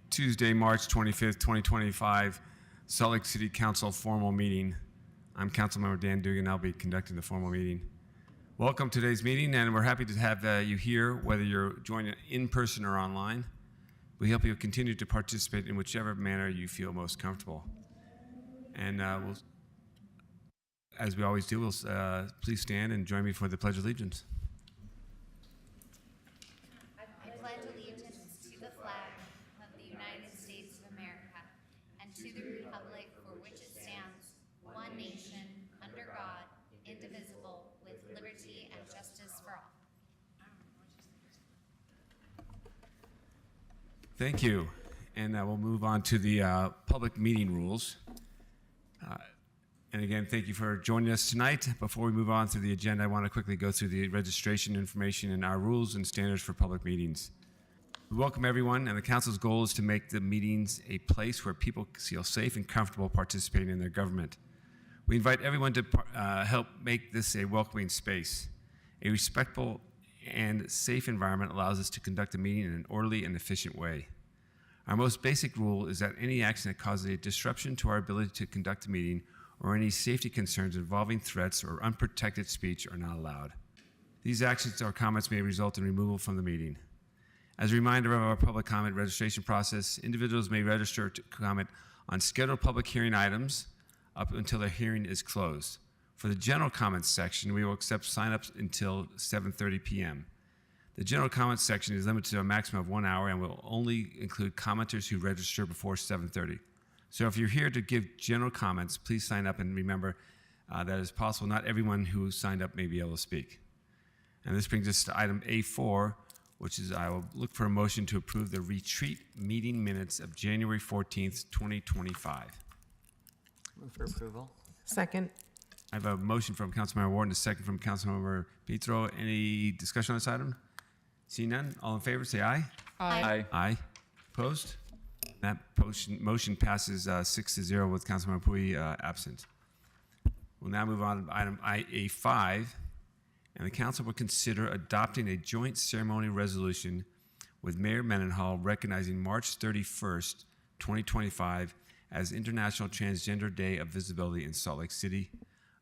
Tuesday, March 25th, 2025, Salt Lake City Council formal meeting. I'm Councilmember Dan Dugan. I'll be conducting the formal meeting. Welcome to today's meeting, and we're happy to have you here, whether you're joining in person or online. We hope you'll continue to participate in whichever manner you feel most comfortable. And as we always do, we'll please stand and join me for the Pledge of Allegiance. I pledge allegiance to the flag of the United States of America and to the republic for which it stands, one nation, under God, indivisible, with liberty and justice for all. Thank you. And we'll move on to the public meeting rules. And again, thank you for joining us tonight. Before we move on to the agenda, I want to quickly go through the registration information and our rules and standards for public meetings. We welcome everyone, and the council's goal is to make the meetings a place where people feel safe and comfortable participating in their government. We invite everyone to help make this a welcoming space. A respectful and safe environment allows us to conduct a meeting in an orderly and efficient way. Our most basic rule is that any action that causes a disruption to our ability to conduct a meeting or any safety concerns involving threats or unprotected speech are not allowed. These actions or comments may result in removal from the meeting. As a reminder of our public comment registration process, individuals may register to comment on scheduled public hearing items up until their hearing is closed. For the general comments section, we will accept signups until 7:30 p.m. The general comments section is limited to a maximum of 1 hour and will only include commenters who register before 7:30. So if you're here to give general comments, please sign up, and remember that it's possible not everyone who signed up may be able to speak. And this brings us to item A4, which is I will look for a motion to approve the retreat meeting minutes of January 14th, 2025. Move for approval. Second. I have a motion from Councilmember Warden, a second from Councilmember Petro. Any discussion on this item? See none? All in favor, say aye. Aye. Aye. Opposed? That motion passes 6-0 with Councilmember Pui absent. We'll now move on to item A5, and the council will consider adopting a joint ceremony resolution with Mayor Mendenhall recognizing March 31st, 2025 as International Transgender Day of Visibility in Salt Lake City.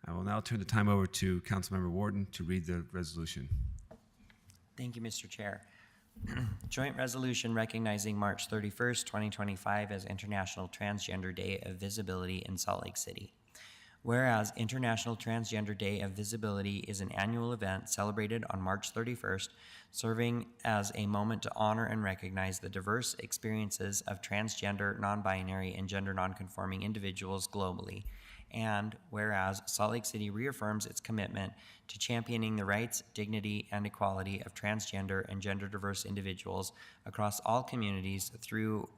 I will now turn the time over to Councilmember Warden to read the resolution. Thank you, Mr. Chair. Joint resolution recognizing March 31st, 2025 as International Transgender Day of Visibility in Salt Lake City. Whereas International Transgender Day of Visibility is an annual event celebrated on March 31st, serving as a moment to honor and recognize the diverse experiences of transgender, non-binary, and gender non-conforming individuals globally. And whereas Salt Lake City reaffirms its commitment to championing the rights, dignity, and equality of transgender and gender diverse individuals across all communities through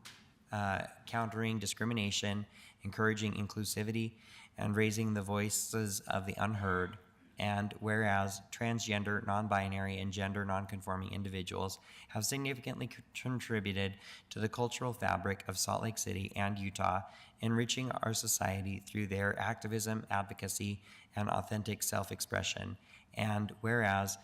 countering discrimination, encouraging inclusivity, and raising the voices of the unheard. And whereas transgender, non-binary, and gender non-conforming individuals have significantly contributed to the cultural fabric of Salt Lake City and Utah, enriching our society through their activism, advocacy, and authentic self-expression. And whereas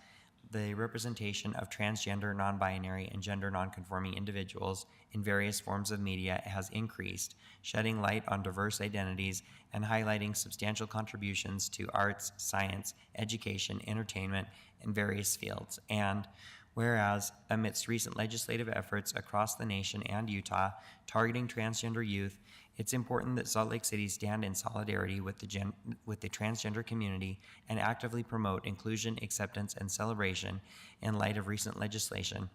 the representation of transgender, non-binary, and gender non-conforming individuals in various forms of media has increased, shedding light on diverse identities and highlighting substantial contributions to arts, science, education, entertainment, and various fields. And whereas amidst recent legislative efforts across the nation and Utah targeting transgender youth, it's important that Salt Lake City stand in solidarity with the transgender community and actively promote inclusion, acceptance, and celebration in light of recent legislation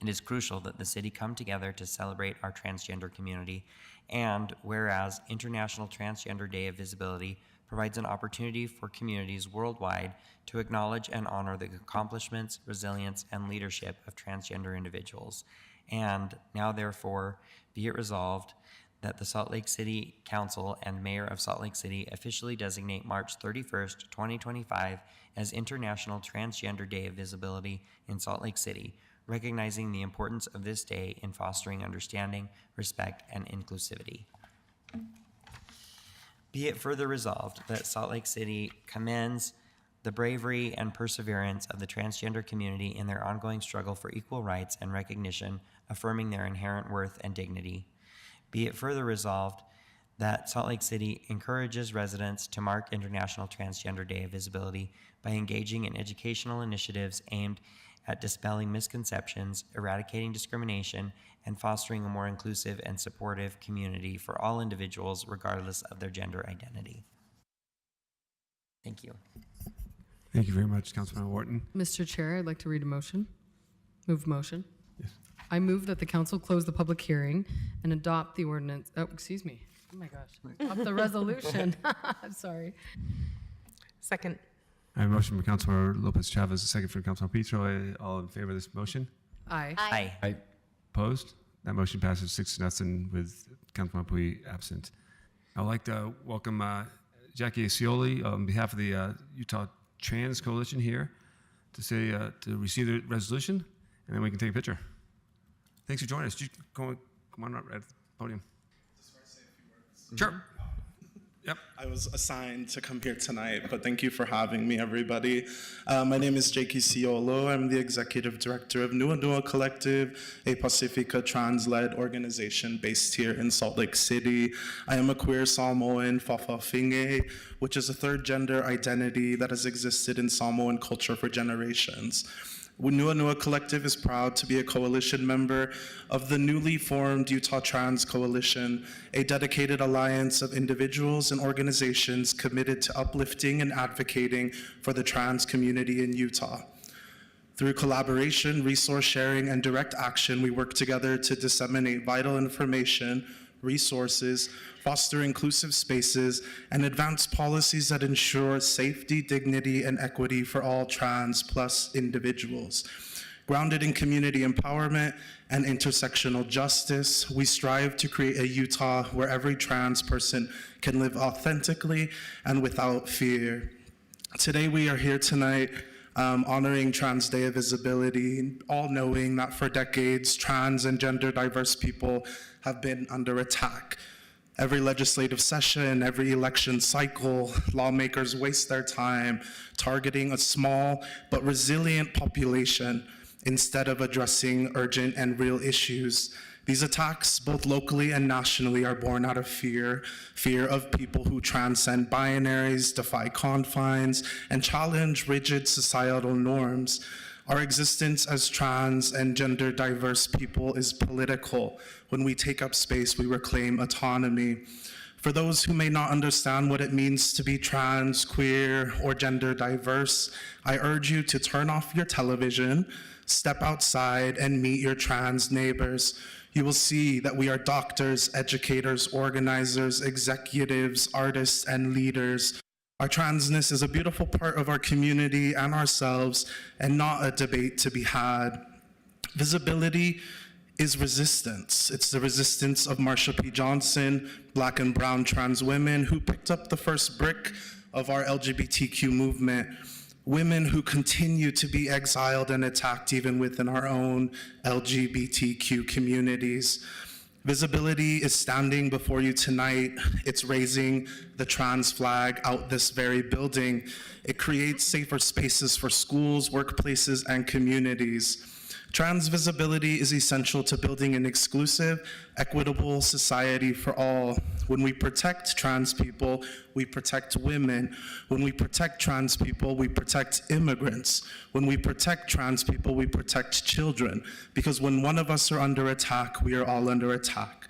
It is crucial that the city come together to celebrate our transgender community. And whereas International Transgender Day of Visibility provides an opportunity for communities worldwide to acknowledge and honor the accomplishments, resilience, and leadership of transgender individuals. And now therefore be it resolved that the Salt Lake City Council and Mayor of Salt Lake City officially designate March 31st, 2025 as International Transgender Day of Visibility in Salt Lake City, recognizing the importance of this day in fostering understanding, respect, and inclusivity. Be it further resolved that Salt Lake City commends the bravery and perseverance of the transgender community in their ongoing struggle for equal rights and recognition, affirming their inherent worth and dignity. Be it further resolved that Salt Lake City encourages residents to mark International Transgender Day of Visibility by engaging in educational initiatives aimed at dispelling misconceptions, eradicating discrimination, and fostering a more inclusive and supportive community for all individuals regardless of their gender identity. Thank you. Thank you very much, Councilman Wharton. Mr. Chair, I'd like to read a motion. Move motion. Yes. I move that the council close the public hearing and adopt the ordinance, oh, excuse me. Oh my gosh. Adopt the resolution. I'm sorry. Second. I have a motion from Councilmember Lopez Chavez, a second from Councilmember Petro. All in favor of this motion? Aye. Aye. Opposed? That motion passes 6-0 with Councilmember Pui absent. I would like to welcome Jackie Asioli on behalf of the Utah Trans Coalition here to say to receive the resolution, and then we can take a picture. Thanks for joining us. Come on up right at the podium. Just want to say a few words. Sure. Yep. I was assigned to come here tonight, but thank you for having me, everybody. My name is Jakey Ciolo. I'm the Executive Director of Nuanua Collective, a Pacifica trans-led organization based here in Salt Lake City. I am a queer Samoan Fa'afafine, which is a third gender identity that has existed in Samoan culture for generations. Nuanua Collective is proud to be a coalition member of the newly formed Utah Trans Coalition, a dedicated alliance of individuals and organizations committed to uplifting and advocating for the trans community in Utah. Through collaboration, resource sharing, and direct action, we work together to disseminate vital information, resources, foster inclusive spaces, and advance policies that ensure safety, dignity, and equity for all trans plus individuals. Grounded in community empowerment and intersectional justice, we strive to create a Utah where every trans person can live authentically and without fear. Today we are here tonight honoring Trans Day of Visibility, all knowing that for decades, trans and gender diverse people have been under attack. Every legislative session, every election cycle, lawmakers waste their time targeting a small but resilient population instead of addressing urgent and real issues. These attacks, both locally and nationally, are born out of fear of people who transcend binaries, defy confines, and challenge rigid societal norms. Our existence as trans and gender diverse people is political. When we take up space, we reclaim autonomy. For those who may not understand what it means to be trans, queer, or gender diverse, I urge you to turn off your television, step outside, and meet your trans neighbors. You will see that we are doctors, educators, organizers, executives, artists, and leaders. Our transness is a beautiful part of our community and ourselves, and not a debate to be had. Visibility is resistance. It's the resistance of Marsha P. Johnson, Black and brown trans women who picked up the first brick of our LGBTQ movement, women who continue to be exiled and attacked even within our own LGBTQ communities. Visibility is standing before you tonight. It's raising the trans flag out this very building. It creates safer spaces for schools, workplaces, and communities. Trans visibility is essential to building an exclusive, equitable society for all. When we protect trans people, we protect women. When we protect trans people, we protect immigrants. When we protect trans people, we protect children. Because when one of us are under attack, we are all under attack.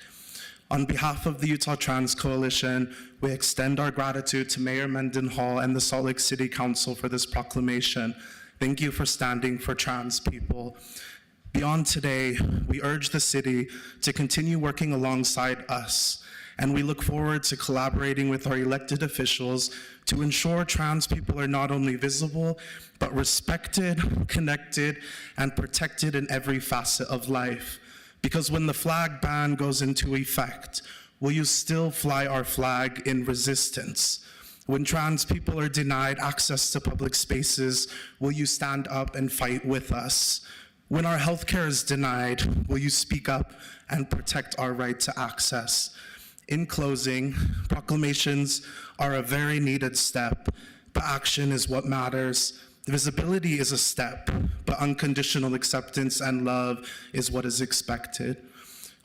On behalf of the Utah Trans Coalition, we extend our gratitude to Mayor Mendenhall and the Salt Lake City Council for this proclamation. Thank you for standing for trans people. Beyond today, we urge the city to continue working alongside us, and we look forward to collaborating with our elected officials to ensure trans people are not only visible, but respected, connected, and protected in every facet of life. Because when the flag ban goes into effect, will you still fly our flag in resistance? When trans people are denied access to public spaces, will you stand up and fight with us? When our healthcare is denied, will you speak up and protect our right to access? In closing, proclamations are a very needed step, but action is what matters. Visibility is a step, but unconditional acceptance and love is what is expected.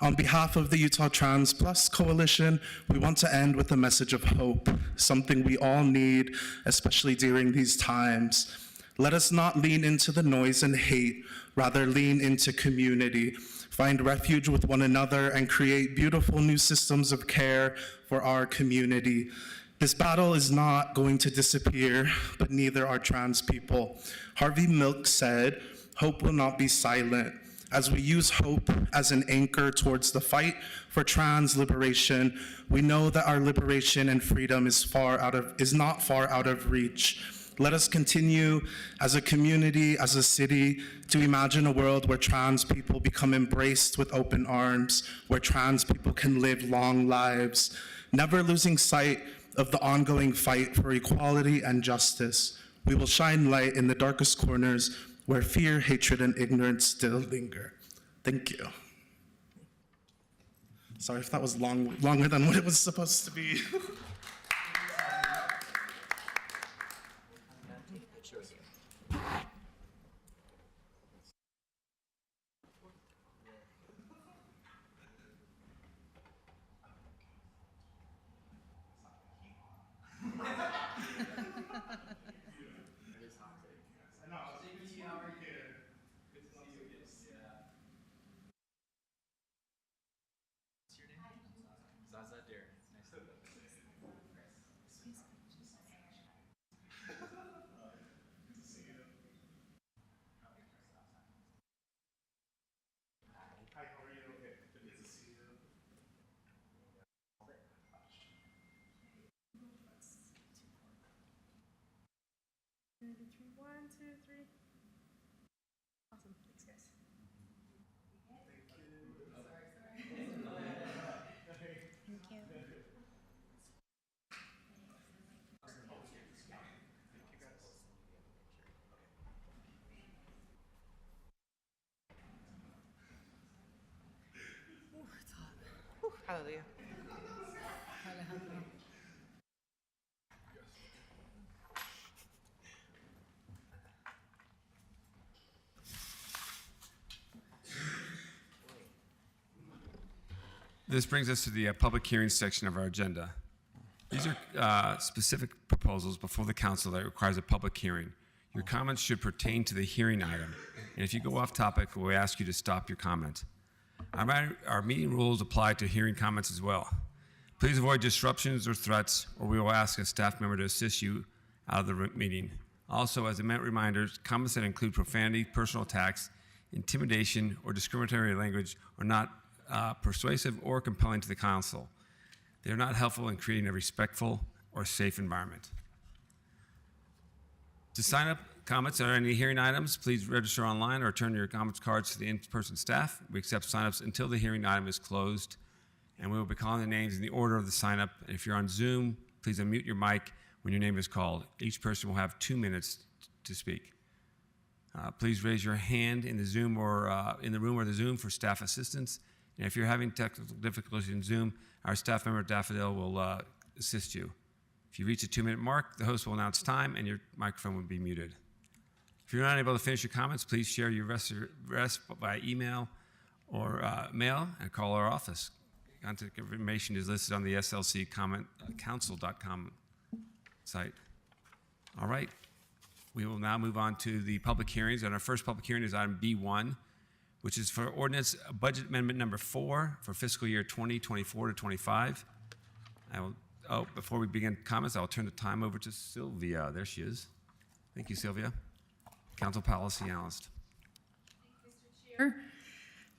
On behalf of the Utah Trans Plus Coalition, we want to end with a message of hope, something we all need, especially during these times. Let us not lean into the noise and hate, rather lean into community. Find refuge with one another and create beautiful new systems of care for our community. This battle is not going to disappear, but neither are trans people. Harvey Milk said, "Hope will not be silent." As we use hope as an anchor towards the fight for trans liberation, we know that our liberation and freedom is not far out of reach. Let us continue as a community, as a city, to imagine a world where trans people become embraced with open arms, where trans people can live long lives, never losing sight of the ongoing fight for equality and justice. We will shine light in the darkest corners where fear, hatred, and ignorance still linger. Thank you. Sorry if that was longer than what it was supposed to be. One, two, three. Awesome. Thanks, guys. Hallelujah. This brings us to the public hearing section of our agenda. These are specific proposals before the council that requires a public hearing. Your comments should pertain to the hearing item, and if you go off topic, we ask you to stop your comment. Our meeting rules apply to hearing comments as well. Please avoid disruptions or threats, or we will ask a staff member to assist you out of the meeting. Also, as a reminder, comments that include profanity, personal attacks, intimidation, or discriminatory language are not persuasive or compelling to the council. They are not helpful in creating a respectful or safe environment. To sign up comments or any hearing items, please register online or turn your comments cards to the in-person staff. We accept signups until the hearing item is closed, and we will be calling the names in the order of the sign-up. And if you're on Zoom, please unmute your mic when your name is called. Each person will have 2 minutes to speak. Please raise your hand in the Zoom or in the room or the Zoom for staff assistance. And if you're having technical difficulties in Zoom, our staff member Daffodil will assist you. If you reach the 2-minute mark, the host will announce time and your microphone will be muted. If you're not able to finish your comments, please share your rest by email or mail and call our office. Contact information is listed on the slccouncil.com site. All right, we will now move on to the public hearings. And our first public hearing is item B1, which is for ordinance budget amendment number 4 for fiscal year 2024 to 25. Before we begin comments, I'll turn the time over to Sylvia. There she is. Thank you, Sylvia. Council Policy Analyst. Mr.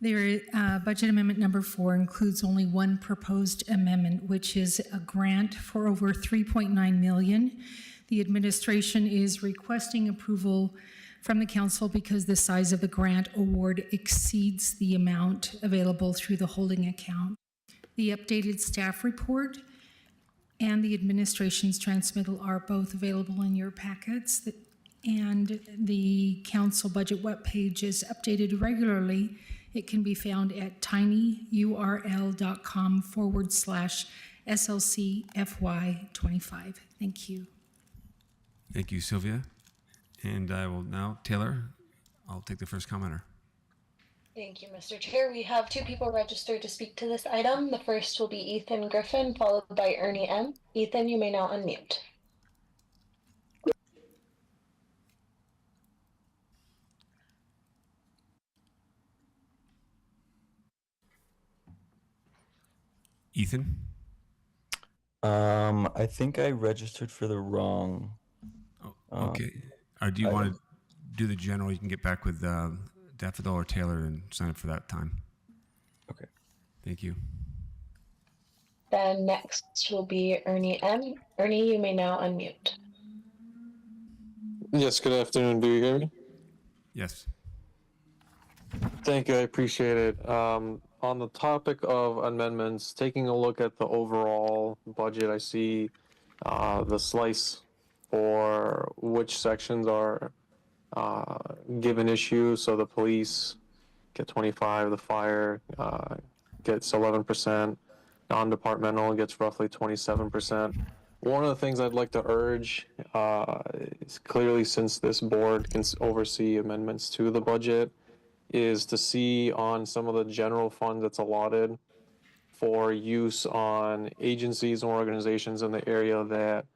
Their budget amendment number 4 includes only one proposed amendment, which is a grant for over $3.9 million. The administration is requesting approval from the council because the size of the grant award exceeds the amount available through the holding account. The updated staff report and the administration's transmittal are both available in your packets. And the council budget webpage is updated regularly. It can be found at tinyurl.com/SLCFY25. Thank you. Thank you, Sylvia. And I will now, Taylor, I'll take the first commenter. Thank you, Mr. Chair. We have 2 people registered to speak to this item. The first will be Ethan Griffin, followed by Ernie M. Ethan, you may now unmute. Ethan? I think I registered for the wrong. Oh, okay. Or do you want to do the general? You can get back with Daffodil or Taylor and sign up for that time. Okay. Thank you. Then next will be Ernie M. Ernie, you may now unmute. Yes, good afternoon. Do you hear me? Yes. Thank you. I appreciate it. On the topic of amendments, taking a look at the overall budget, I see the slice for which sections are given issue. So the police get 25, the fire gets 11%, non-departmental gets roughly 27%. One of the things I'd like to urge is clearly, since this board can oversee amendments to the budget, is to see on some of the general fund that's allotted for use on agencies and organizations in the area that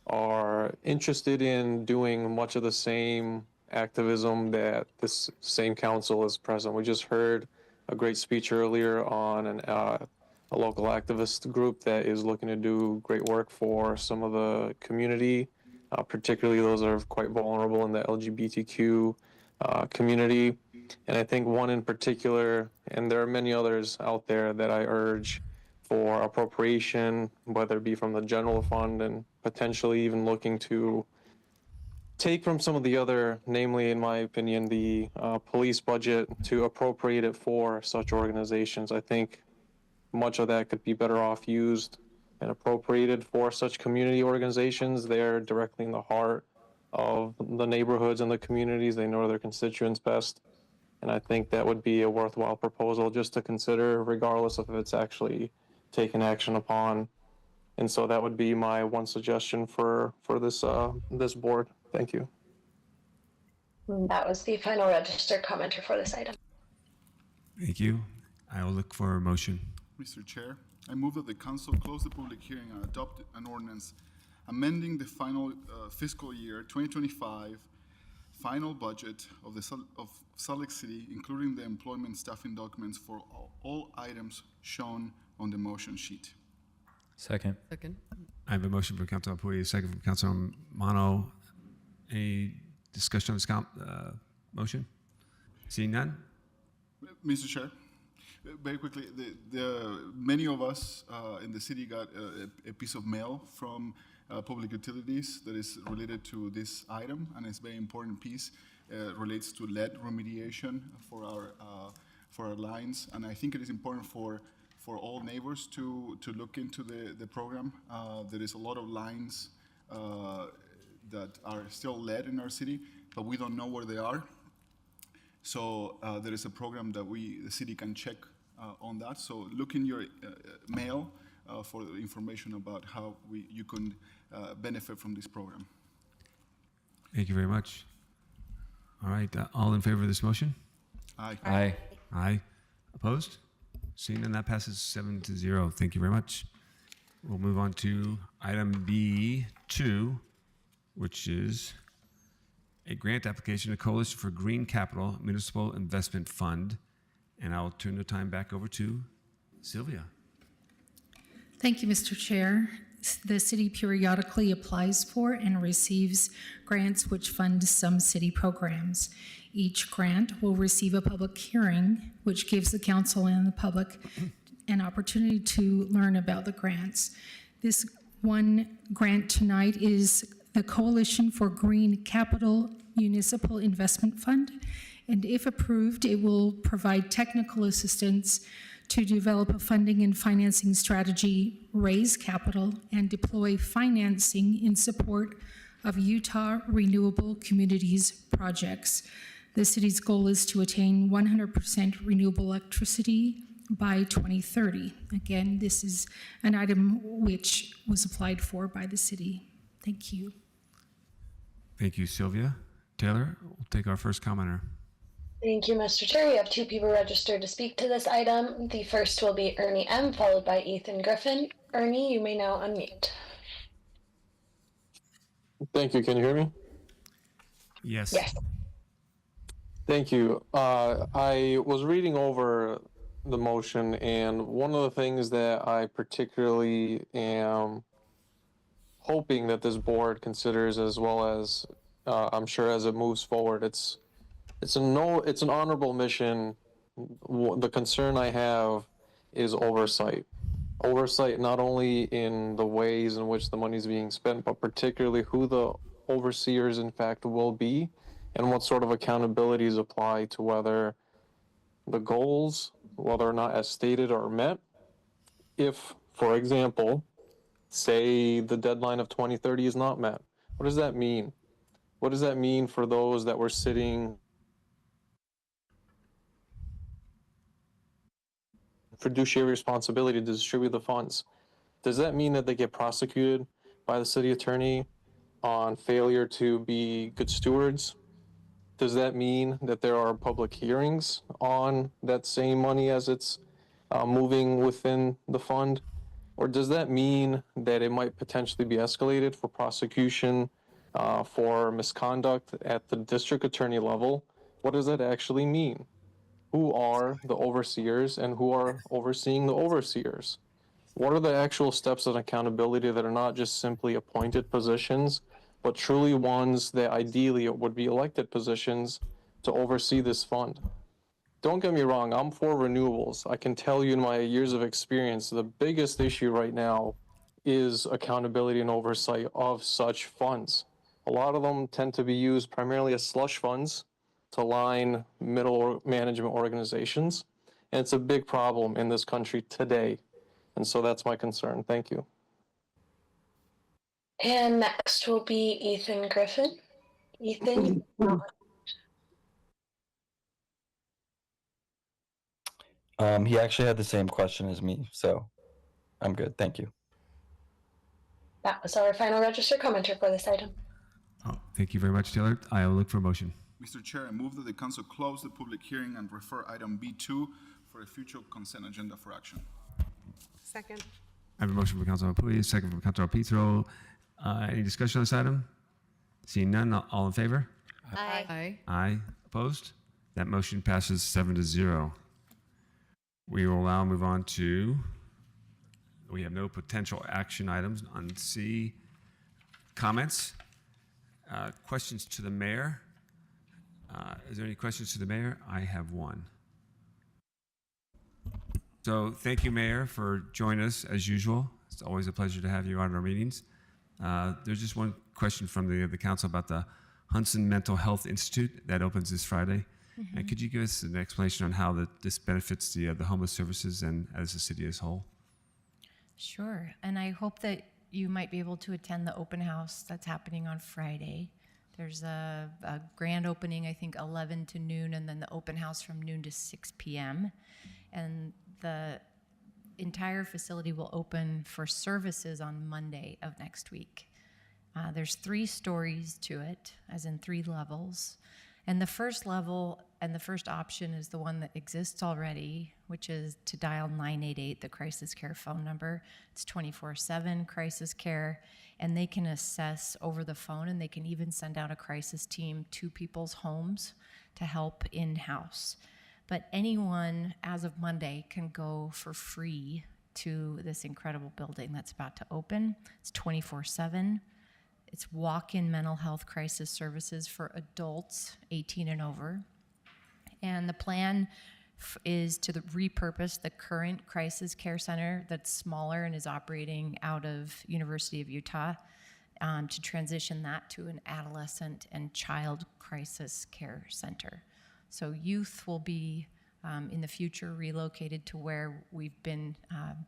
are interested in doing much of the same activism that this same council is present. We just heard a great speech earlier on a local activist group that is looking to do great work for some of the community, particularly those that are quite vulnerable in the LGBTQ community. And I think one in particular, and there are many others out there that I urge for appropriation, whether it be from the general fund and potentially even looking to take from some of the other, namely, in my opinion, the police budget, to appropriate it for such organizations. I think much of that could be better off used and appropriated for such community organizations. They're directly in the heart of the neighborhoods and the communities. They know their constituents best. And I think that would be a worthwhile proposal just to consider, regardless of if it's actually taken action upon. And so that would be my one suggestion for this this board. Thank you. That was the final registered commenter for this item. Thank you. I will look for a motion. Mr. Chair, I move that the council close the public hearing and adopt an ordinance amending the final fiscal year 2025 final budget of Salt Lake City, including the employment staffing documents for all items shown on the motion sheet. Second. Second. I have a motion from Councilman Pui, a second from Councilman Mono. Any discussion on this motion? Seeing none? Mr. Chair, very quickly, many of us in the city got a piece of mail from Public Utilities that is related to this item, and it's a very important piece. Relates to lead remediation for our lines, and I think it is important for all neighbors to look into the program. There is a lot of lines that are still lead in our city, but we don't know where they are. So there is a program that the city can check on that. So look in your mail for the information about how you can benefit from this program. Thank you very much. All right, all in favor of this motion? Aye. Aye. Aye. Opposed? Seeing none, that passes 7-0. Thank you very much. We'll move on to item B2, which is a grant application to Coalition for Green Capital Municipal Investment Fund. And I will turn the time back over to Sylvia. Thank you, Mr. Chair. the city periodically applies for and receives grants which fund some city programs. Each grant will receive a public hearing, which gives the council and the public an opportunity to learn about the grants. This one grant tonight is the Coalition for Green Capital Municipal Investment Fund, and if approved, it will provide technical assistance to develop a funding and financing strategy, raise capital, and deploy financing in support of Utah renewable communities projects. The city's goal is to attain 100% renewable electricity by 2030. Again, this is an item which was applied for by the city. Thank you. Thank you, Sylvia. Taylor, we'll take our first commenter. Thank you, Mr. Chair. We have 2 people registered to speak to this item. The first will be Ernie M., followed by Ethan Griffin. Ernie, you may now unmute. Thank you. Can you hear me? Yes. Yes. Thank you. I was reading over the motion, and one of the things that I particularly am hoping that this board considers, as well as I'm sure as it moves forward, it's an honorable mission. The concern I have is oversight. Oversight not only in the ways in which the money is being spent, but particularly who the overseers in fact will be, and what sort of accountabilities apply to whether the goals, whether or not as stated, are met. If, for example, say the deadline of 2030 is not met, what does that mean? What does that mean for those that were sitting fiduciary responsibility to distribute the funds? Does that mean that they get prosecuted by the city attorney on failure to be good stewards? Does that mean that there are public hearings on that same money as it's moving within the fund? Or does that mean that it might potentially be escalated for prosecution for misconduct at the district attorney level? What does that actually mean? Who are the overseers and who are overseeing the overseers? What are the actual steps of accountability that are not just simply appointed positions, but truly ones that ideally would be elected positions to oversee this fund? Don't get me wrong, I'm for renewables. I can tell you in my years of experience, the biggest issue right now is accountability and oversight of such funds. A lot of them tend to be used primarily as slush funds to line middle management organizations. And it's a big problem in this country today. And so that's my concern. Thank you. And next will be Ethan Griffin. Ethan. He actually had the same question as me, so I'm good. Thank you. That was our final registered commenter for this item. Oh, thank you very much, Taylor. I will look for a motion. Mr. Chair, I move that the council close the public hearing and refer item B2 for a future consent agenda for action. Second. I have a motion from Councilor Pui, a second from Councilor Petro. Any discussion on this item? Seeing none, all in favor? Aye. Aye. Aye. Opposed? That motion passes 7-0. We will now move on to, we have no potential action items on C. Comments? Questions to the mayor? Is there any questions to the mayor? I have one. So thank you, Mayor, for joining us as usual. It's always a pleasure to have you on our meetings. There's just one question from the council about the Hudson Mental Health Institute that opens this Friday. Mm-hmm. And could you give us an explanation on how this benefits the homeless services and as the city as a whole? Sure, and I hope that you might be able to attend the open house that's happening on Friday. There's a grand opening, I think 11 to noon, and then the open house from noon to 6 p.m. And the entire facility will open for services on Monday of next week. There's 3 stories to it, as in 3 levels. And the first level and the first option is the one that exists already, which is to dial 988, the crisis care phone number. It's 24/7 crisis care, and they can assess over the phone, and they can even send out a crisis team to people's homes to help in-house. But anyone, as of Monday, can go for free to this incredible building that's about to open. It's 24/7. It's walk-in mental health crisis services for adults 18 and over. And the plan is to repurpose the current crisis care center that's smaller and is operating out of University of Utah to transition that to an adolescent and child crisis care center. So youth will be in the future relocated to where we've been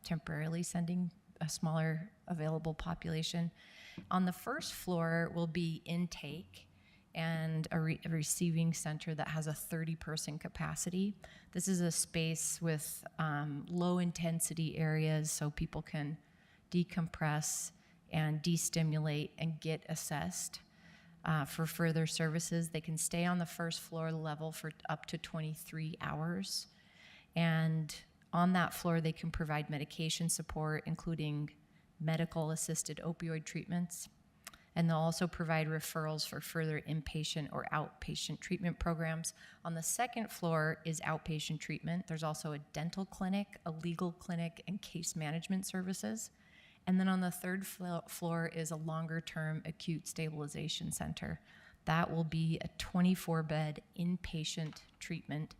temporarily sending a smaller available population. On the first floor will be intake and a receiving center that has a 30-person capacity. This is a space with low intensity areas so people can decompress and destimulate and get assessed for further services. They can stay on the first floor level for up to 23 hours. And on that floor, they can provide medication support, including medical assisted opioid treatments. And they'll also provide referrals for further inpatient or outpatient treatment programs. On the second floor is outpatient treatment. There's also a dental clinic, a legal clinic, and case management services. And then on the third floor is a longer-term acute stabilization center. That will be a 24-bed inpatient treatment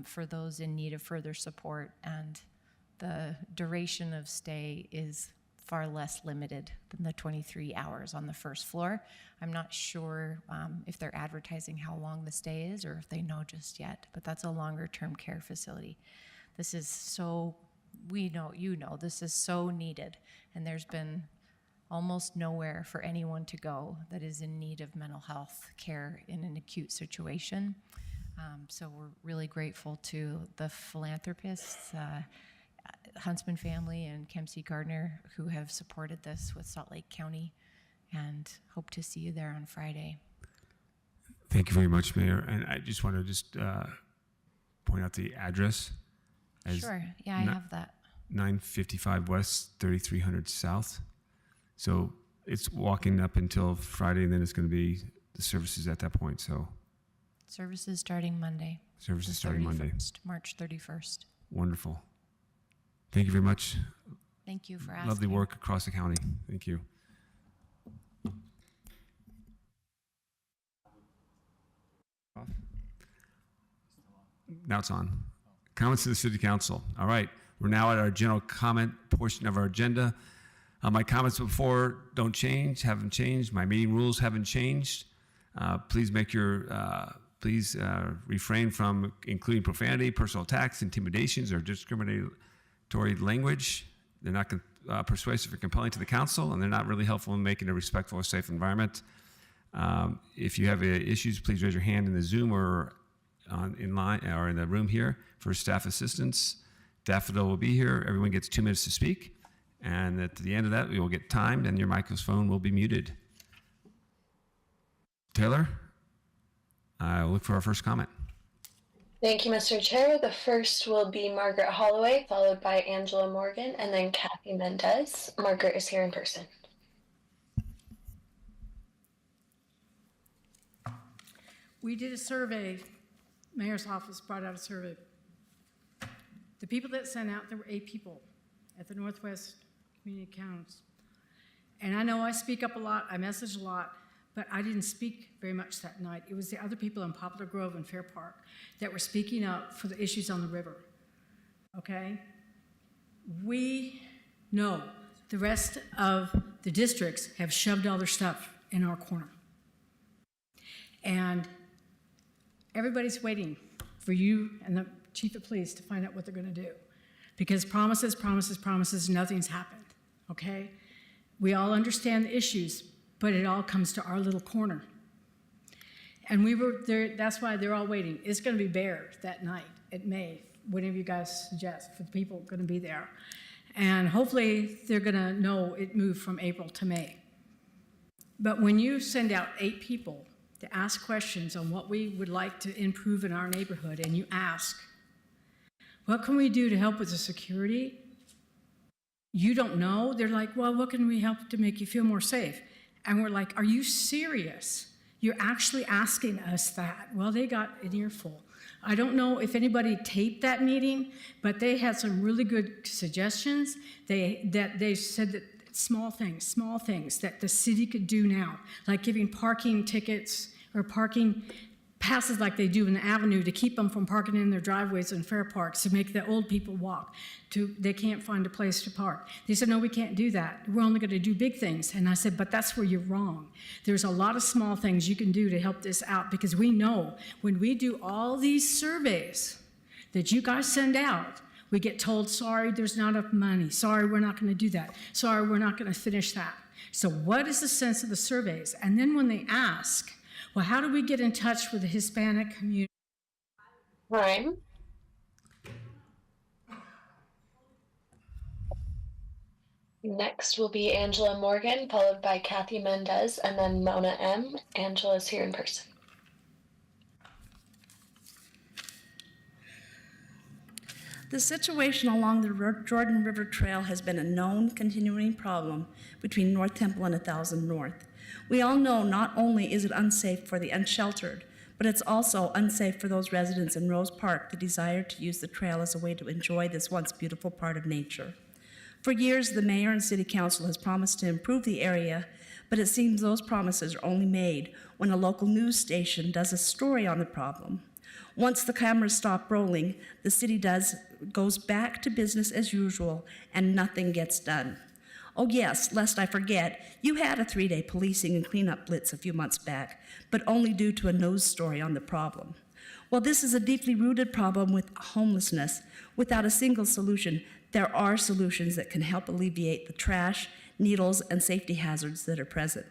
for those in need of further support. And the duration of stay is far less limited than the 23 hours on the first floor. I'm not sure if they're advertising how long the stay is or if they know just yet, but that's a longer-term care facility. This is so, this is so needed, and there's been almost nowhere for anyone to go that is in need of mental health care in an acute situation. So we're really grateful to the philanthropists, Huntsman family and Kempsey Gardner, who have supported this with Salt Lake County, and hope to see you there on Friday. Thank you very much, Mayor. And I just want to point out the address. Sure, yeah, I have that. 955 West, 3300 South. So it's walking up until Friday, and then it's going to be the services at that point. So Services starting Monday. services the starting Monday. 31st, March 31st. Wonderful. Thank you very much. Thank you for asking. Lovely work across the county. Thank you. Off? Now it's on. Comments to the City Council. All right, we're now at our general comment portion of our agenda. My comments before haven't changed. My meeting rules haven't changed. Please refrain from including profanity, personal attacks, intimidations, or discriminatory language. They're not persuasive or compelling to the council, and they're not really helpful in making a respectful or safe environment. If you have issues, please raise your hand in the Zoom or in line or in the room here for staff assistance. Daffodil will be here. Everyone gets 2 minutes to speak, and at the end of that, we will get timed, and your microphone will be muted. Taylor, I'll look for our first comment. Thank you, Mr. Chair. The first will be Margaret Holloway, followed by Angela Morgan, and then Kathy Mendez. Margaret is here in person. We did a survey. Mayor's office brought out a survey. The people that sent out, there were 8 people at the Northwest Community Council. And I know I speak up a lot, I message a lot, but I didn't speak very much that night. It was the other people in Poplar Grove and Fair Park that were speaking up for the issues on the river, okay? We know the rest of the districts have shoved all their stuff in our corner. And everybody's waiting for you and the chief of police to find out what they're gonna do. Because promises, promises, promises, nothing's happened, okay? We all understand the issues, but it all comes to our little corner. And we were there, that's why they're all waiting. It's gonna be bare that night at May, whatever you guys suggest for the people gonna be there. And hopefully they're gonna know it moved from April to May. But when you send out 8 people to ask questions on what we would like to improve in our neighborhood, and you ask, what can we do to help with the security? You don't know. They're like, well, what can we help to make you feel more safe? And we're like, are you serious? You're actually asking us that? Well, they got an earful. I don't know if anybody taped that meeting, but they had some really good suggestions. They said that small things that the city could do now, like giving parking tickets or parking passes like they do in the avenue to keep them from parking in their driveways and fair parks, to make the old people walk. They can't find a place to park. They said, no, we can't do that. We're only going to do big things. And I said, but that's where you're wrong. There's a lot of small things you can do to help this out, because we know when we do all these surveys that you guys send out, we get told, sorry, there's not enough money. Sorry, we're not going to do that. Sorry, we're not going to finish that. So what is the sense of the surveys? And then when they ask, well, how do we get in touch with the Hispanic community? Rhyme. Next will be Angela Morgan, followed by Kathy Mendez, and then Mona M. Angela's here in person. The situation along the Jordan River Trail has been a known continuing problem between North Temple and 1000 North. We all know not only is it unsafe for the unsheltered, but it's also unsafe for those residents in Rose Park that desire to use the trail as a way to enjoy this once beautiful part of nature. For years, the mayor and city council has promised to improve the area, but it seems those promises are only made when a local news station does a story on the problem. Once the cameras stop rolling, the city goes back to business as usual and nothing gets done. Oh yes, lest I forget, you had a 3-day policing and cleanup blitz a few months back, but only due to a news story on the problem. Well, this is a deeply rooted problem with homelessness. Without a single solution, there are solutions that can help alleviate the trash, needles, and safety hazards that are present.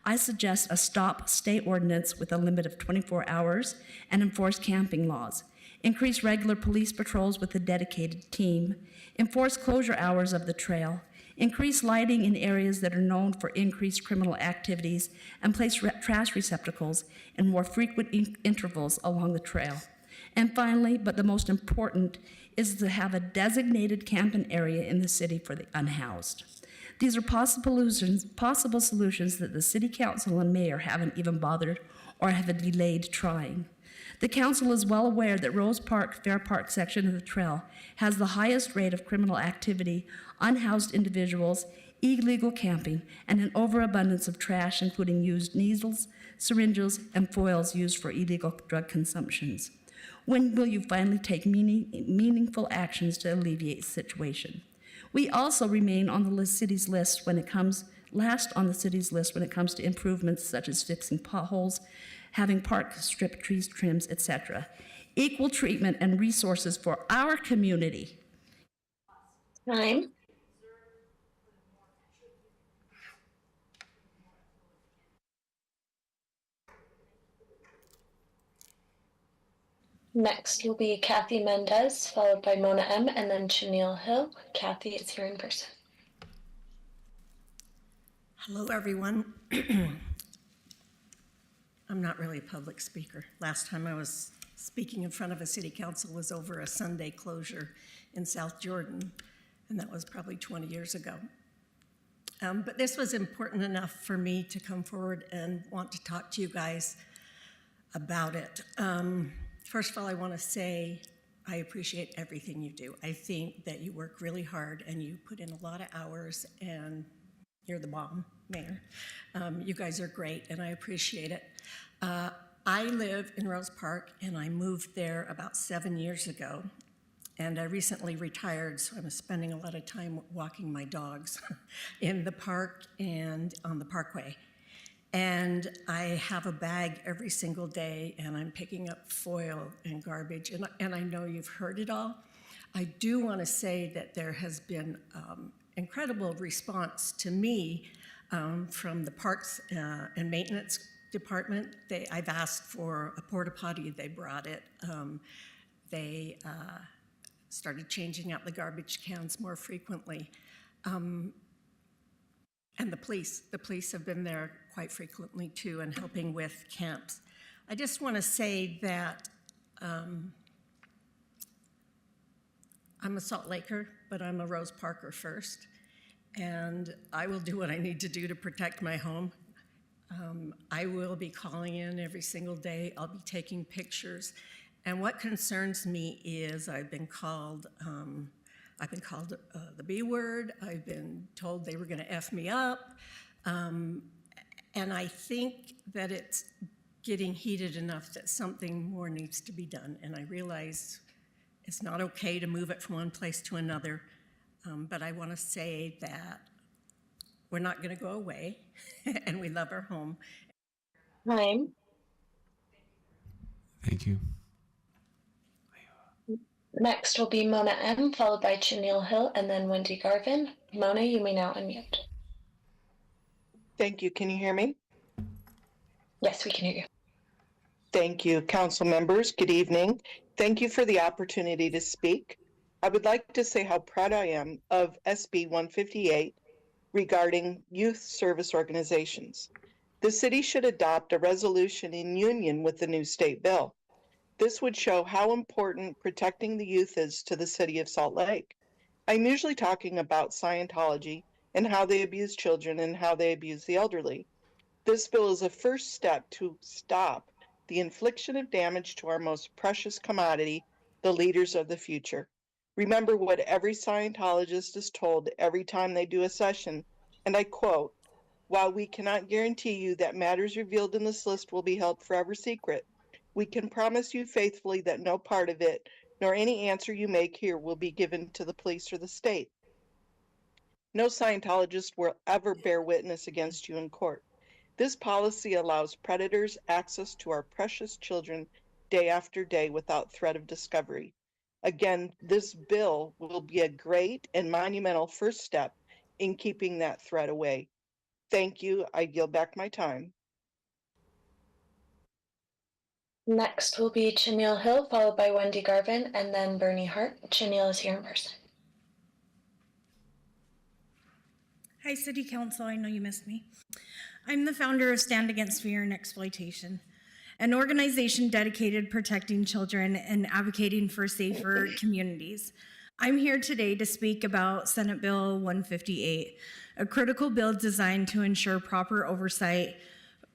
I suggest a stop-stay ordinance with a limit of 24 hours and enforce camping laws, increase regular police patrols with a dedicated team, enforce closure hours of the trail, increase lighting in areas that are known for increased criminal activities, and place trash receptacles in more frequent intervals along the trail. And finally, but the most important, is to have a designated camping area in the city for the unhoused. These are possible solutions that the city council and mayor haven't even bothered or have delayed trying. The council is well aware that Rose Park, Fair Park section of the trail has the highest rate of criminal activity, unhoused individuals, illegal camping, and an overabundance of trash, including used needles, syringes, and foils used for illegal drug consumptions. When will you finally take meaningful actions to alleviate the situation? We also remain on the city's list when it comes to improvements such as fixing potholes, having park strip trees trims, etc. Equal treatment and resources for our community. Time. Next will be Kathy Mendez, followed by Mona M, and then Chenille Hill. Kathy is here in person. Hello, everyone. I'm not really a public speaker. Last time I was speaking in front of a city council was over a Sunday closure in South Jordan, and that was probably 20 years ago. But this was important enough for me to come forward and want to talk to you guys about it. First of all, I want to say I appreciate everything you do. I think that you work really hard and you put in a lot of hours, and you're the bomb, Mayor. You guys are great, and I appreciate it. I live in Rose Park, and I moved there about 7 years ago, and I recently retired, so I'm spending a lot of time walking my dogs in the park and on the parkway. And I have a bag every single day, and I'm picking up foil and garbage, and I know you've heard it all. I do want to say that there has been incredible response to me from the Parks and Maintenance Department. I've asked for a porta potty, they brought it. They started changing out the garbage cans more frequently. And the police have been there quite frequently too, and helping with camps. I just want to say that I'm a Salt Laker, but I'm a Rose Parker first, and I will do what I need to do to protect my home. I will be calling in every single day. I'll be taking pictures, And what concerns me is I've been called the B word. I've been told they were going to F me up. And I think that it's getting heated enough that something more needs to be done. And I realize it's not okay to move it from one place to another. But I want to say that we're not going to go away, and we love our home. Time. Thank you. Next will be Mona M, followed by Chenille Hill, and then Wendy Garvin. Mona, you may now unmute. Thank you. Can you hear me? Yes, we can hear you. Thank you. Council members, good evening. Thank you for the opportunity to speak. I would like to say how proud I am of SB 158 regarding youth service organizations. The city should adopt a resolution in union with the new state bill. This would show how important protecting the youth is to the city of Salt Lake. I'm usually talking about Scientology and how they abuse children and how they abuse the elderly. This bill is a first step to stop the infliction of damage to our most precious commodity, the leaders of the future. Remember what every Scientologist is told every time they do a session, and I quote, "While we cannot guarantee you that matters revealed in this list will be held forever secret, we can promise you faithfully that no part of it, nor any answer you make here, will be given to the police or the state. No Scientologist will ever bear witness against you in court. This policy allows predators access to our precious children day after day without threat of discovery. Again, this bill will be a great and monumental first step in keeping that threat away. Thank you. I yield back my time." Next will be Chenille Hill, followed by Wendy Garvin, and then Bernie Hart. Chenille is here in person. Hi, City Council. I know you missed me. I'm the founder of Stand Against Fear and Exploitation, an organization dedicated to protecting children and advocating for safer communities. I'm here today to speak about Senate Bill 158, a critical bill designed to ensure proper oversight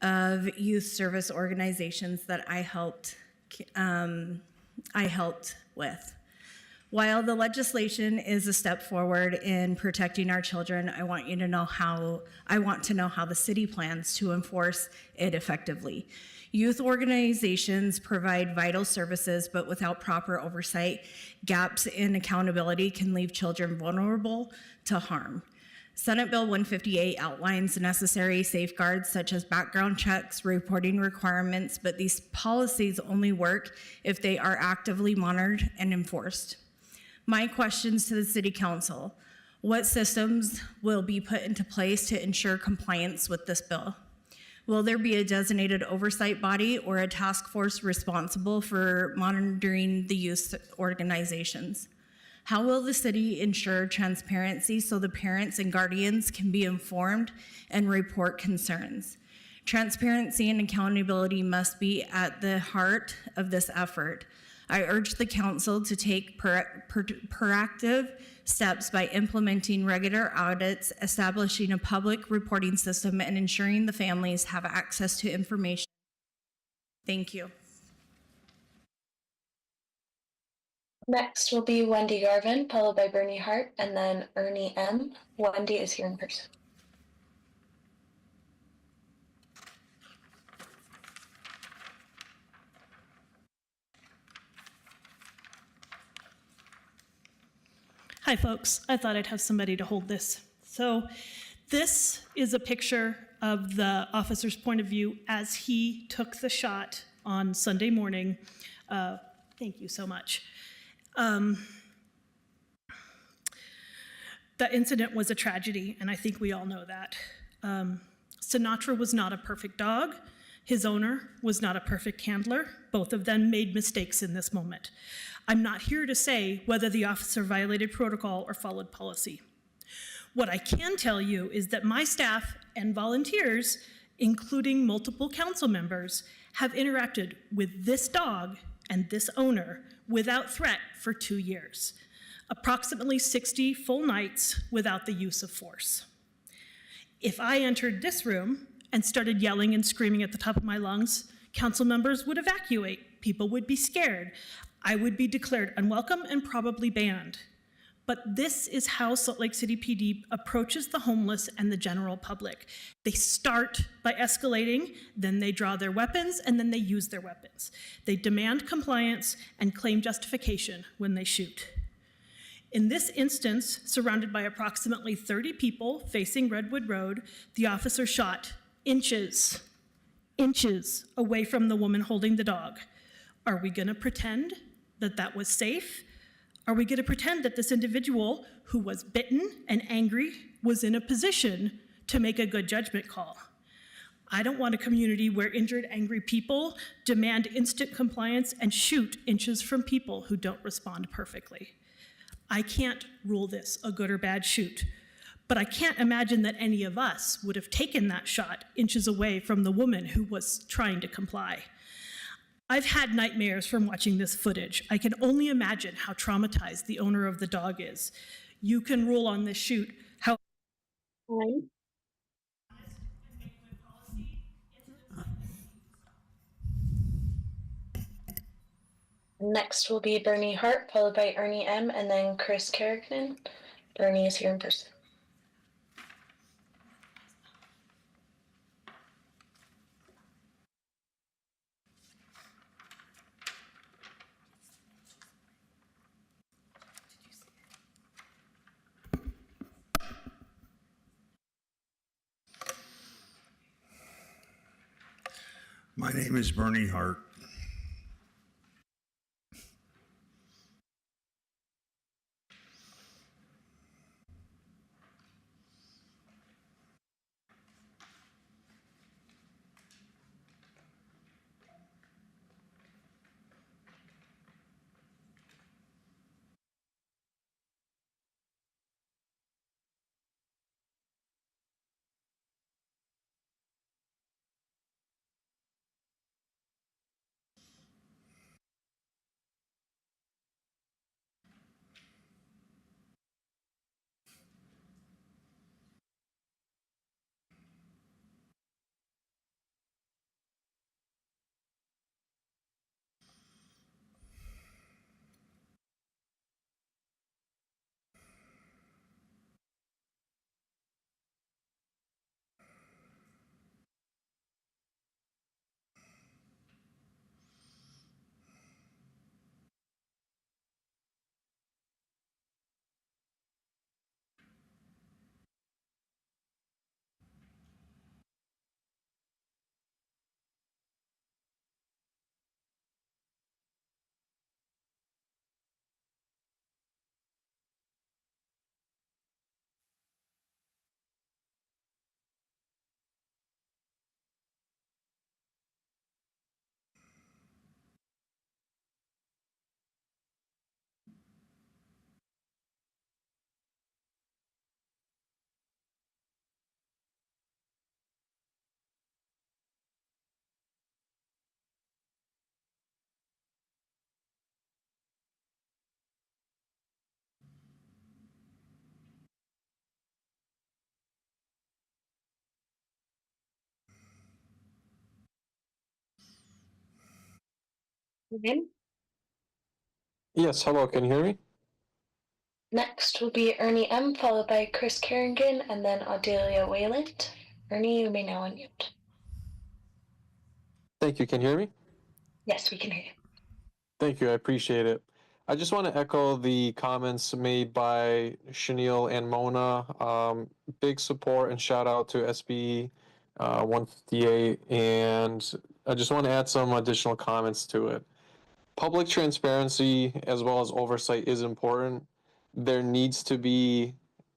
of youth service organizations that I helped with. While the legislation is a step forward in protecting our children, I want to know how the city plans to enforce it effectively. Youth organizations provide vital services, but without proper oversight, gaps in accountability can leave children vulnerable to harm. Senate Bill 158 outlines necessary safeguards such as background checks, reporting requirements, but these policies only work if they are actively monitored and enforced. My questions to the City Council: what systems will be put into place to ensure compliance with this bill? Will there be a designated oversight body or a task force responsible for monitoring the youth organizations? How will the city ensure transparency so the parents and guardians can be informed and report concerns? Transparency and accountability must be at the heart of this effort. I urge the council to take proactive steps by implementing regular audits, establishing a public reporting system, and ensuring the families have access to information. Thank you. Next will be Wendy Garvin, followed by Bernie Hart, and then Ernie M. Wendy is here in person. Hi, folks. I thought I'd have somebody to hold this. So this is a picture of the officer's point of view as he took the shot on Sunday morning. Thank you so much. The incident was a tragedy, and I think we all know that. Sinatra was not a perfect dog. His owner was not a perfect handler. Both of them made mistakes in this moment. I'm not here to say whether the officer violated protocol or followed policy. What I can tell you is that my staff and volunteers, including multiple council members, have interacted with this dog and this owner without threat for 2 years. Approximately 60 full nights without the use of force. If I entered this room and started yelling and screaming at the top of my lungs, council members would evacuate People would be scared. I would be declared unwelcome and probably banned. But this is how Salt Lake City PD approaches the homeless and the general public. They start by escalating, then they draw their weapons, and then they use their weapons. They demand compliance and claim justification when they shoot. In this instance, surrounded by approximately 30 people facing Redwood Road, the officer shot inches away from the woman holding the dog. Are we gonna pretend that that was safe? Are we gonna pretend that this individual who was bitten and angry was in a position to make a good judgment call? I don't want a community where injured, angry people demand instant compliance and shoot inches from people who don't respond perfectly. I can't rule this a good or bad shoot, but I can't imagine that any of us would have taken that shot inches away from the woman who was trying to comply. I've had nightmares from watching this footage. I can only imagine how traumatized the owner of the dog is. You can rule on this shoot how. Next will be Bernie Hart, followed by Ernie M, and then Chris Kerrigan. Bernie is here in person. My name is Bernie Hart. Yes, hello, can you hear me? Next will be Ernie M, followed by Chris Kerrigan, and then Adelia Wayland. Ernie, you may now unmute. Thank you, can you hear me? Yes, we can hear you. Thank you, I appreciate it. I just want to echo the comments made by Shanil and Mona. Big support and shout out to SB 158, and I just want to add some additional comments to it. Public transparency as well as oversight is important. There needs to be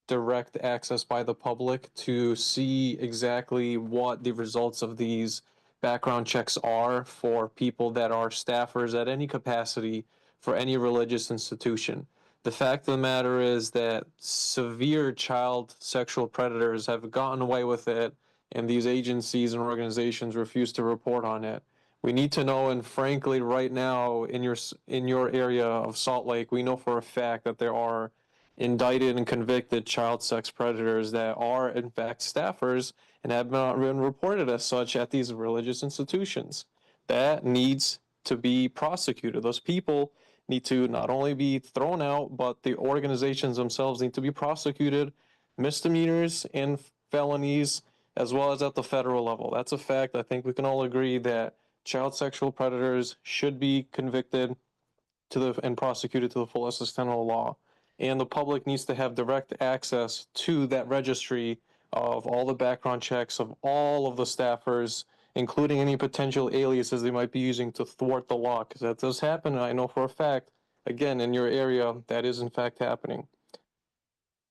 direct access by the public to see exactly what the results of these background checks are for people that are staffers at any capacity for any religious institution. The fact of the matter is that severe child sexual predators have gotten away with it, and these agencies and organizations refuse to report on it. We need to know, and frankly, right now in your area of Salt Lake, we know for a fact that there are indicted and convicted child sex predators that are in fact staffers and have not been reported as such at these religious institutions. That needs to be prosecuted. Those people need to not only be thrown out, but the organizations themselves need to be prosecuted, misdemeanors and felonies, as well as at the federal level. That's a fact. I think we can all agree that child sexual predators should be convicted and prosecuted to the fullest extent of the law. And the public needs to have direct access to that registry of all the background checks of all of the staffers, including any potential aliases they might be using to thwart the law, because that does happen, and I know for a fact, again, in your area, that is in fact happening.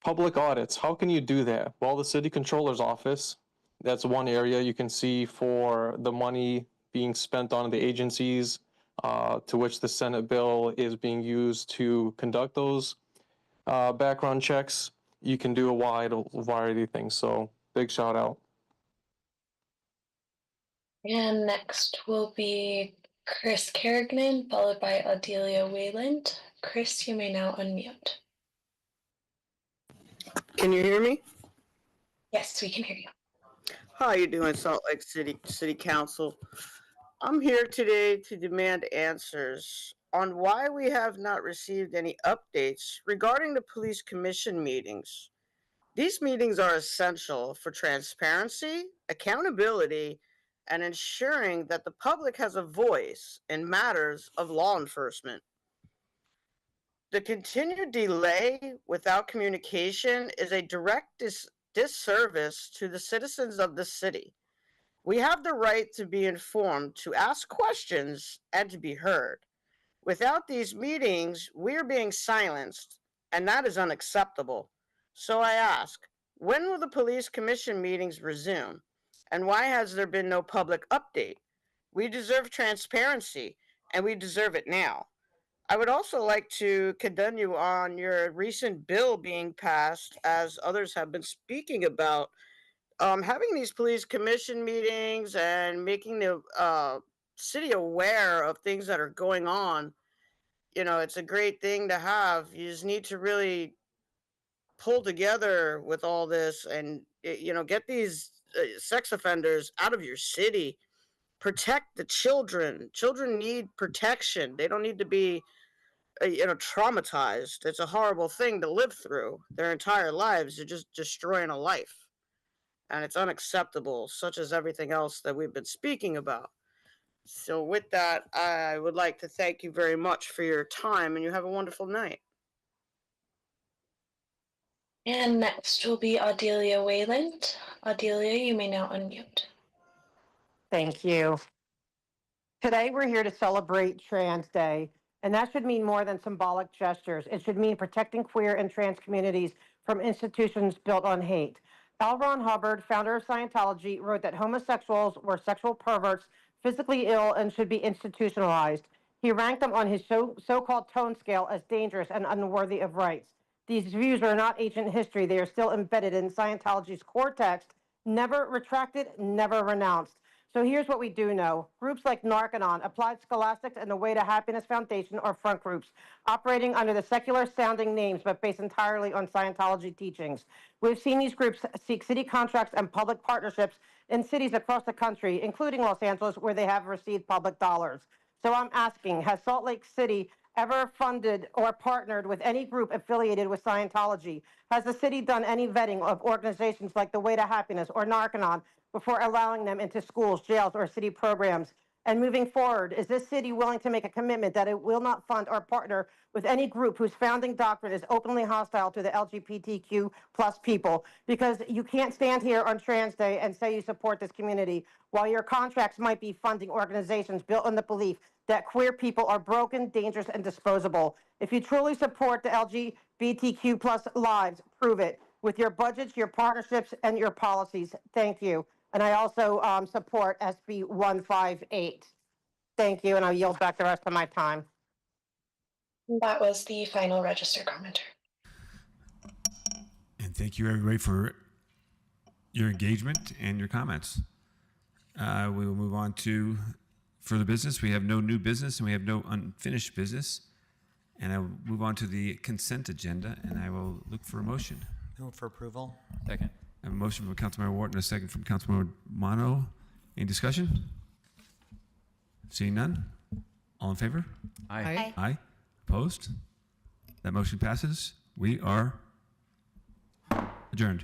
Public audits, how can you do that? Well, the city controller's office, that's one area you can see for the money being spent on the agencies to which the Senate bill is being used to conduct those background checks. You can do a wide variety of things, so big shout out. And next will be Chris Kerrigan, followed by Adelia Wayland. Chris, you may now unmute. Can you hear me? Yes, we can hear you. How are you doing, Salt Lake City Council? I'm here today to demand answers on why we have not received any updates regarding the police commission meetings. These meetings are essential for transparency, accountability, and ensuring that the public has a voice in matters of law enforcement. The continued delay without communication is a direct disservice to the citizens of the city. We have the right to be informed, to ask questions, and to be heard. Without these meetings, we are being silenced, and that is unacceptable. So I ask, when will the police commission meetings resume? And why has there been no public update? We deserve transparency, and we deserve it now. I would also like to condemn you on your recent bill being passed, as others have been speaking about. Having these police commission meetings and making the city aware of things that are going on, you know, it's a great thing to have. You just need to really pull together with all this and, you know, get these sex offenders out of your city. Protect the children. Children need protection. They don't need to be, you know, traumatized. It's a horrible thing to live through their entire lives. You're just destroying a life. And it's unacceptable, such as everything else that we've been speaking about. So with that, I would like to thank you very much for your time, and you have a wonderful night. And next will be Adelia Wayland. Adelia, you may now unmute. Thank you. Today, we're here to celebrate Trans Day, and that should mean more than symbolic gestures. It should mean protecting queer and trans communities from institutions built on hate. L. Ron Hubbard, founder of Scientology, wrote that homosexuals were sexual perverts, physically ill, and should be institutionalized. He ranked them on his so-called tone scale as dangerous and unworthy of rights. These views are not ancient history. They are still embedded in Scientology's core text, never retracted, never renounced. So here's what we do know. Groups like Narcanon, Applied Scholastics, and the Way to Happiness Foundation are front groups, operating under the secular-sounding names but based entirely on Scientology teachings. We've seen these groups seek city contracts and public partnerships in cities across the country, including Los Angeles, where they have received public dollars. So I'm asking, has Salt Lake City ever funded or partnered with any group affiliated with Scientology? Has the city done any vetting of organizations like the Way to Happiness or Narcanon before allowing them into schools, jails, or city programs? And moving forward, is this city willing to make a commitment that it will not fund or partner with any group whose founding doctrine is openly hostile to the LGBTQ plus people? Because you can't stand here on Trans Day and say you support this community while your contracts might be funding organizations built on the belief that queer people are broken, dangerous, and disposable. If you truly support the LGBTQ plus lives, prove it with your budgets, your partnerships, and your policies. Thank you. And I also support SB 158. Thank you, and I'll yield back the rest of my time. That was the final registered commenter. And thank you, everybody, for your engagement and your comments. We will move on to further business. We have no new business, and we have no unfinished business. And I will move on to the consent agenda, and I will look for a motion. Move for approval. Second. I have a motion from Councilmember Wharton, a second from Councilmember Mono. Any discussion? Seeing none? All in favor? Aye. Aye. Opposed? That motion passes. We are adjourned.